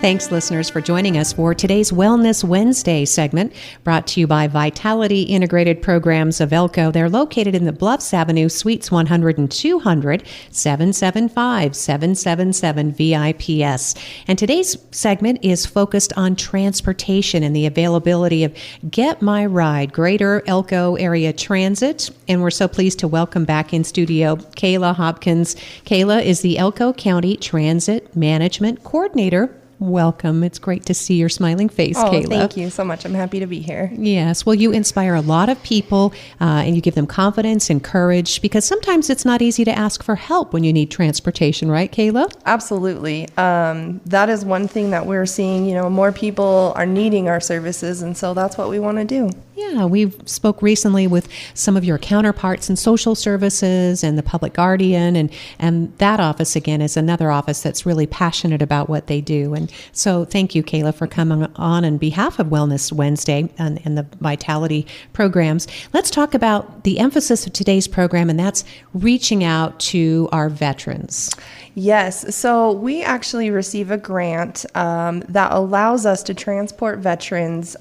Thanks, listeners, for joining us for today's Wellness Wednesday segment, brought to you by Vitality Integrated Programs of Elko. They're located in the Bluffs Avenue, Suites 100 and 200, 775-777 VIPS. And today's segment is focused on transportation and the availability of Get My Ride, Greater Elko Area Transit. And we're so pleased to welcome back in studio Kayla Hopkins. Kayla is the Elko County Transit Management Coordinator. Welcome. It's great to see your smiling face, Kayla. Thank you so much. I'm happy to be here. Yes. Well, you inspire a lot of people and you give them confidence and courage, because sometimes it's not easy to ask for help when you need transportation, right, Kayla? Absolutely. That is one thing that we're seeing, more people are needing our services, and so that's what we want to do. Yeah, we spoke recently with some of your counterparts in social services and the public guardian, and that office, again, is another office that's really passionate about what they do. And so thank you, Kayla, for coming on behalf of Wellness Wednesday and the Vitality programs. Let's talk about the emphasis of today's program, and that's reaching out to our veterans. Yes. So we actually receive a grant that allows us to transport veterans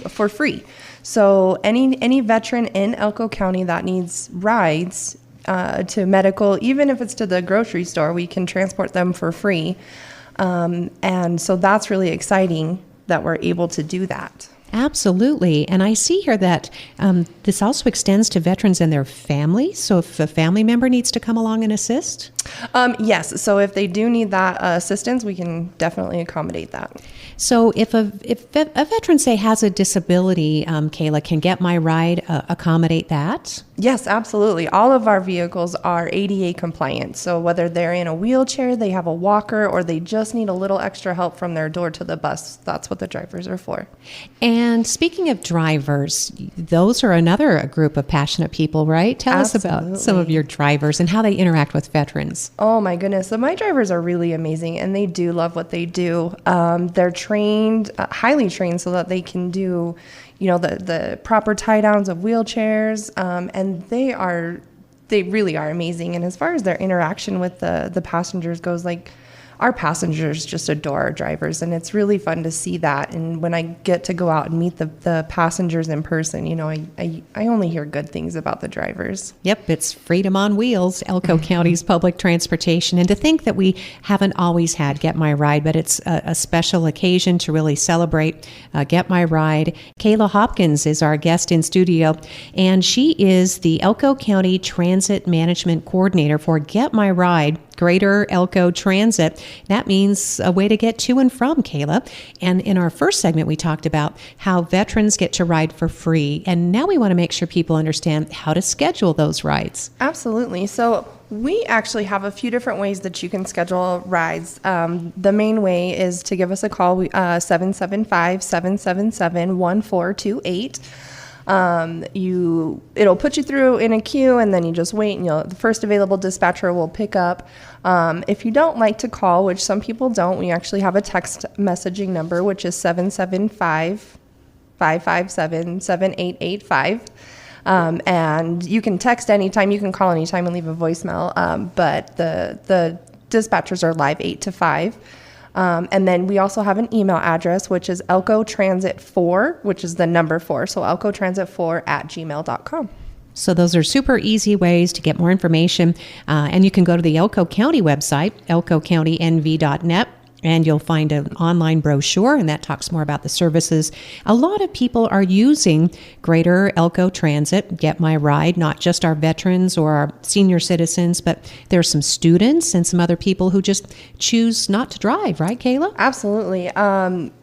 for free. So any veteran in Elko County that needs rides to medical, even if it's to the grocery store, we can transport them for free. And so that's really exciting that we're able to do that. Absolutely. And I see here that this also extends to veterans and their families. So if a family member needs to come along and assist? Yes. So if they do need that assistance, we can definitely accommodate that. So if a veteran, say, has a disability, Kayla, can Get My Ride accommodate that? Yes, absolutely. All of our vehicles are ADA compliant. So whether they're in a wheelchair, they have a walker, or they just need a little extra help from their door to the bus, that's what the drivers are for. And speaking of drivers, those are another group of passionate people, right? Tell Absolutely. us about some of your drivers and how they interact with veterans. Oh my goodness. So my drivers are really amazing, and they do love what they do. They're trained, highly trained, so that they can do, the proper tie downs of wheelchairs. And they really are amazing. And as far as their interaction with the passengers goes, our passengers just adore our drivers, and it's really fun to see that. And when I get to go out and meet the passengers in person, I only hear good things about the drivers. Yep, it's freedom on wheels, Elko County's public transportation. And to think that we haven't always had Get My Ride, but it's a special occasion to really celebrate Get My Ride. Kayla Hopkins is our guest in studio, and she is the Elko County Transit Management Coordinator for Get My Ride, Greater Elko Transit. That means a way to get to and from, Kayla. And in our first segment, we talked about how veterans get to ride for free. And now we want to make sure people understand how to schedule those rides. Absolutely. So we actually have a few different ways that you can schedule rides. The main way is to give us a call, 775-777-1428. It'll put you through in a queue, and then you just wait, and the first available dispatcher will pick up. If you don't like to call, which some people don't, we actually have a text messaging number, which is 775-557-7885. And you can text anytime, you can call anytime and leave a voicemail. But the dispatchers are live 8 to 5. And then we also have an email address, which is Elko Transit 4, which is the number 4. So elkotransit4@gmail.com. So those are super easy ways to get more information. And you can go to the Elko County website, elkocountynv.net. And you'll find an online brochure, and that talks more about the services. A lot of people are using Greater Elko Transit, Get My Ride, not just our veterans or our senior citizens, but there's some students and some other people who just choose not to drive, right, Kayla? Absolutely.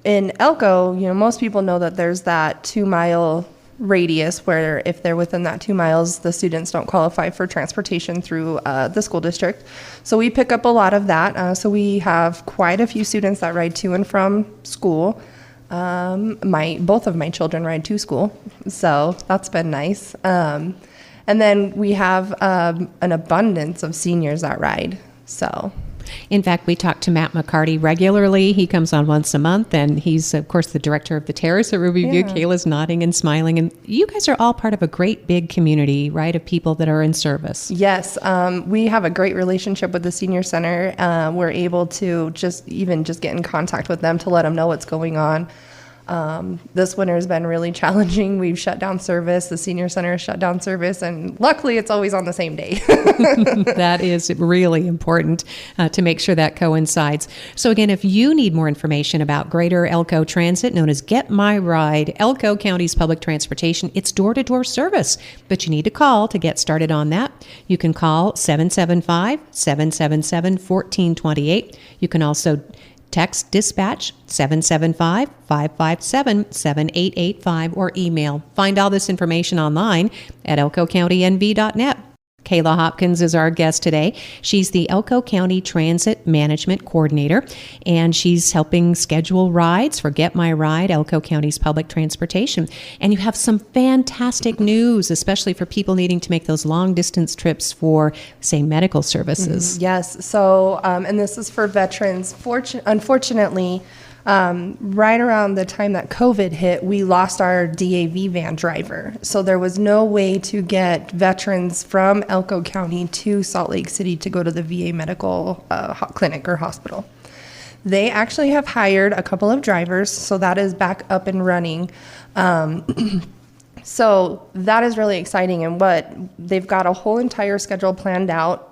In Elko, most people know that there's that 2-mile radius where if they're within that 2 miles, the students don't qualify for transportation through the school district. So we pick up a lot of that. So we have quite a few students that ride to and from school. Both of my children ride to school, so that's been nice. And then we have an abundance of seniors that ride. So In fact, we talk to Matt McCarty regularly. He comes on once a month, and he's, of course, the director of the Terrace at Ruby View. Kayla's nodding and smiling. And you guys are all part of a great big community, right, of people that are in service. Yes, we have a great relationship with the senior center. We're able to just get in contact with them to let them know what's going on. This winter has been really challenging. We've shut down service. The senior center has shut down service, and luckily it's always on the same day. That is really important to make sure that coincides. So again, if you need more information about Greater Elko Transit, known as Get My Ride, Elko County's public transportation, it's door-to-door service, but you need to call to get started on that. You can call 775-777-1428. You can also text dispatch 775-557-7885 or email. Find all this information online at elkocountynv.net. Kayla Hopkins is our guest today. She's the Elko County Transit Management Coordinator, and she's helping schedule rides for Get My Ride, Elko County's public transportation. And you have some fantastic news, especially for people needing to make those long-distance trips for, say, medical services. Yes. So, and this is for veterans. Unfortunately, right around the time that COVID hit, we lost our DAV van driver. So there was no way to get veterans from Elko County to Salt Lake City to go to the VA medical clinic or hospital. They actually have hired a couple of drivers, so that is back up and running. So that is really exciting, and what they've got a whole entire schedule planned out.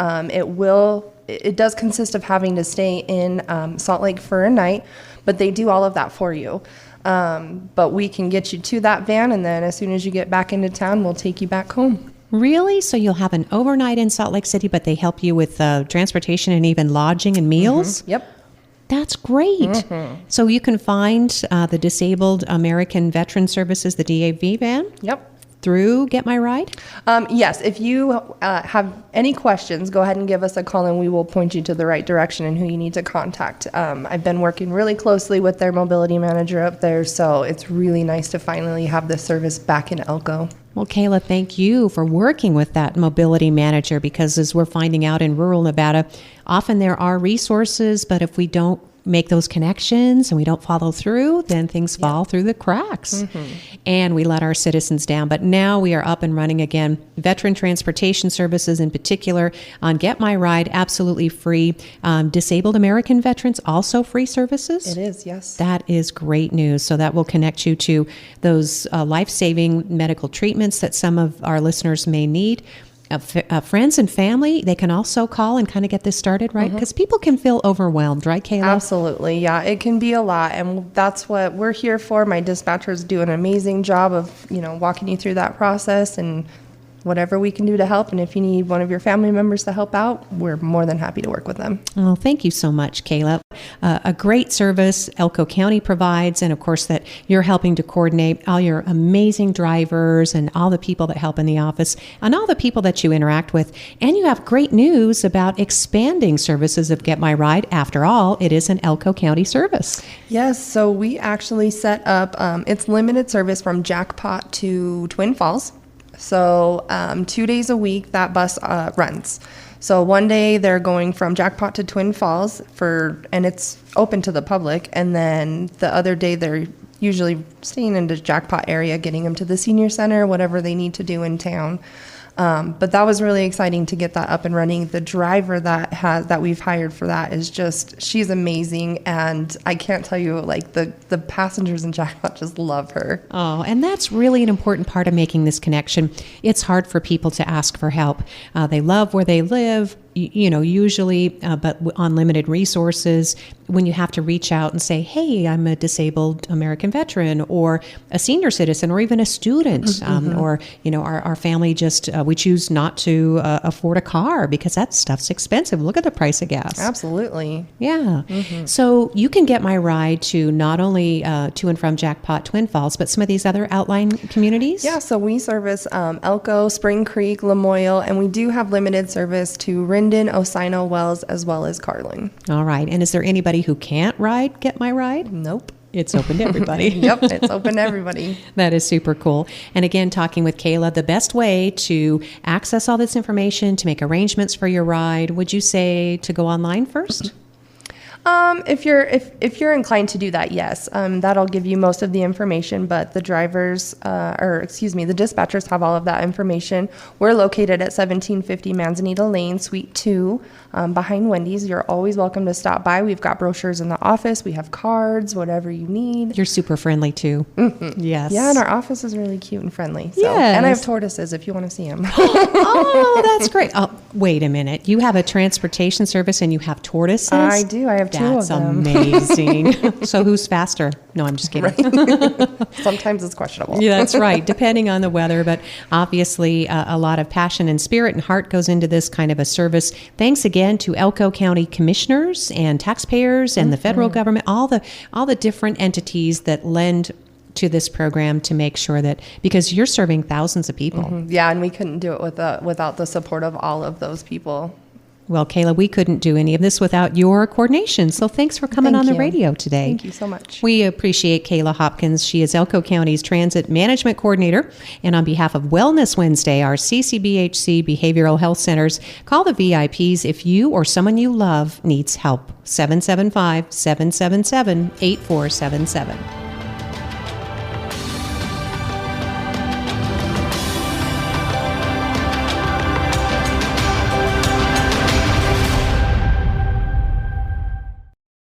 It does consist of having to stay in Salt Lake for a night, but they do all of that for you. But we can get you to that van, and then as soon as you get back into town, we'll take you back home. Really? So you'll have an overnight in Salt Lake City, but they help you with transportation and even lodging and meals? Mm-hmm. Yep. That's great. Mm-hmm. So you can find the Disabled American Veteran Services, the DAV van? Yep. Through Get My Ride? Yes. If you have any questions, go ahead and give us a call, and we will point you to the right direction and who you need to contact. I've been working really closely with their mobility manager up there, so it's really nice to finally have this service back in Elko. Well, Kayla, thank you for working with that mobility manager, because as we're finding out in rural Nevada, often there are resources, but if we don't make those connections and we don't follow through, then things fall through the cracks. Mm-hmm. And we let our citizens down. But now we are up and running again. Veteran transportation services in particular on Get My Ride, absolutely free. Disabled American veterans, also free services? It is, yes. That is great news. So that will connect you to those life-saving medical treatments that some of our listeners may need. Friends and family, they can also call and kind of get this started, right? Because people can feel overwhelmed, right, Kayla? Absolutely, yeah. It can be a lot, and that's what we're here for. My dispatchers do an amazing job of, walking you through that process and whatever we can do to help. And if you need one of your family members to help out, we're more than happy to work with them. Oh, thank you so much, Kayla. A great service Elko County provides, and of course that you're helping to coordinate all your amazing drivers and all the people that help in the office and all the people that you interact with. And you have great news about expanding services of Get My Ride. After all, it is an Elko County service. Yes, so we actually set up, it's limited service from Jackpot to Twin Falls. So 2 days a week that bus runs. So one day they're going from Jackpot to Twin Falls and it's open to the public. And then the other day they're usually staying in the Jackpot area, getting them to the senior center, whatever they need to do in town. But that was really exciting to get that up and running. The driver that we've hired for that is she's amazing. And I can't tell you, the passengers in Jackpot just love her. Oh, and that's really an important part of making this connection. It's hard for people to ask for help. They love where they live, usually, but on limited resources. When you have to reach out and say, hey, I'm a disabled American veteran or a senior citizen or even a student, or, our family we choose not to afford a car because that stuff's expensive. Look at the price of gas. Absolutely. Yeah. Mm-hmm. So you can Get My Ride to not only to and from Jackpot, Twin Falls, but some of these other outlying communities? Yeah, so we service Elko, Spring Creek, Lamoille, and we do have limited service to Rindon, Osino, Wells, as well as Carlin. All right. And is there anybody who can't ride Get My Ride? Nope. It's open to everybody. Yep, it's open to everybody. That is super cool. And again, talking with Kayla, the best way to access all this information, to make arrangements for your ride, would you say to go online first? If you're inclined to do that, yes, that'll give you most of the information. But the the dispatchers have all of that information. We're located at 1750 Manzanita Lane, Suite 2, behind Wendy's. You're always welcome to stop by. We've got brochures in the office. We have cards, whatever you need. You're super friendly too. Mm-hmm. Yes. Yeah, and our office is really cute and friendly. So. Yes. And I have tortoises if you want to see them. Oh, that's great. Oh, wait a minute. You have a transportation service and you have tortoises? I do. I have two That's of them. amazing. So who's faster? No, I'm just kidding. Right. Sometimes it's questionable. Yeah, that's right, depending on the weather. But obviously, a lot of passion and spirit and heart goes into this kind of a service. Thanks again to Elko County commissioners and taxpayers and the federal government, all the different entities that lend to this program to make sure that, because you're serving thousands of people. Mm-hmm. Yeah, and we couldn't do it without the support of all of those people. Well, Kayla, we couldn't do any of this without your coordination. So thanks for coming on the radio today. Thank you so much. We appreciate Kayla Hopkins. She is Elko County's Transit Management Coordinator. And on behalf of Wellness Wednesday, our CCBHC Behavioral Health Centers, call the VIPs if you or someone you love needs help. 775-777-8477.